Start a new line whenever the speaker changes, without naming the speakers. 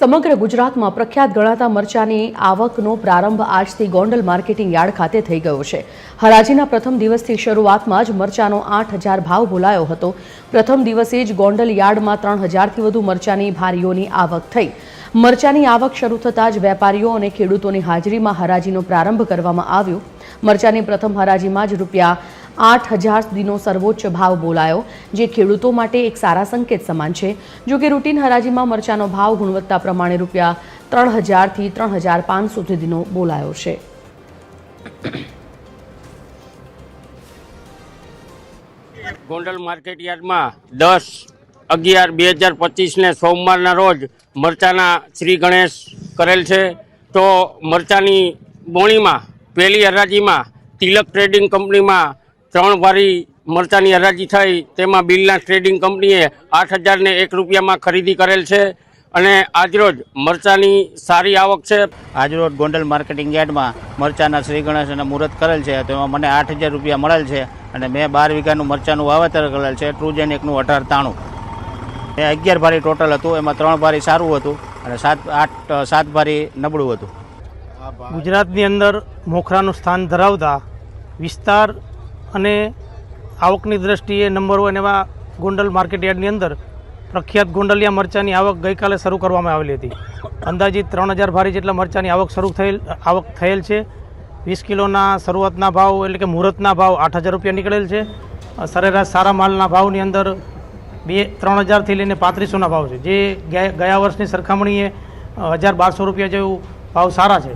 સમગ્ર ગુજરાતમાં પ્રખ્યાત ગણાતા મરચાની આવકનો પ્રારંભ આજથી ગોંડલ માર્કેટિંગ યાર્ડ ખાતે થઈ ગયો છે। હરાજીના પ્રથમ દિવસથી શરૂઆતમાં જ મરચાનો 8,000 ભાવ બોલાયો હતો। પ્રથમ દિવસે જ ગોંડલ યાર્ડમાં 3,000થી વધુ મરચાની ભારીઓની આવક થઈ। મરચાની આવક શરૂ થતાં જ વેપારીઓ અને ખેડૂતોની હાજરીમાં હરાજીનો પ્રારંભ કરવામાં આવ્યો। મરચાની પ્રથમ હરાજીમાં જ ₹8,000 સુધીનો સર્વોચ્ચ ભાવ બોલાયો, જે ખેડૂતો માટે એક સારા સંકેત સમાન છે। જો કે રૂટીન હરાજીમાં મરચાનો ભાવ ગુણવત્તા પ્રમાણે ₹3,000 થી ₹3,500 સુધીનો બોલાયો છે।
ગોંડલ માર્કેટ યાર્ડમાં 10/11/2025 સોમવારના રોજ મરચાના શ્રી ગણેશ કરેલ છે। તો મરચાની બોણીમાં પહેલી હરાજીમાં તિલક ટ્રેડિંગ કંપનીમાં 3 ભારી મરચાની હરાજી થઈ। તેમાં બિરલા ટ્રેડિંગ કંપનીએ 8,001 રૂપિયામાં ખરીદી કરેલ છે અને આજરોજ મરચાની સારી આવક છે।
આજરોજ ગોંડલ માર્કેટિંગ યાર્ડમાં મરચાના શ્રી ગણેશના મુહૂર્ત કરેલ છે। તેમાં મને 8,000 રૂપિયા મળેલ છે અને મેં 12 વીઘાનું મરચાનું વાવેતર કરેલ છે। ટ્રુજેનિકનું 1893 મેં 11 ભારી ટોટલ હતું। એમાં 3 ભારી સારું હતું અને 7 ભારી નબળું હતું।
ગુજરાતની અંદર મોખરાનું સ્થાન ધરાવતા વિસ્તાર અને આવકની દ્રષ્ટિએ નંબર 1 એવા ગોંડલ માર્કેટ યાર્ડની અંદર પ્રખ્યાત ગોંડલિયા મરચાની આવક ગઈકાલે શરૂ કરવામાં આવેલી હતી। અંદાજિત 3,000 ભારી જેટલા મરચાની આવક થયેલ છે। 20 કિલોના શરૂઆતના ભાવ એટલે કે મુહૂર્તના ભાવ 8,000 રૂપિયા નીકળેલ છે। સરેરાશ સારા માલના ભાવની અંદર 3,000 થી લઈને 3,500ના ભાવ છે, જે ગયા વર્ષની સરખામણીએ 1,200 રૂપિયા જેવું ભાવ સારા છે।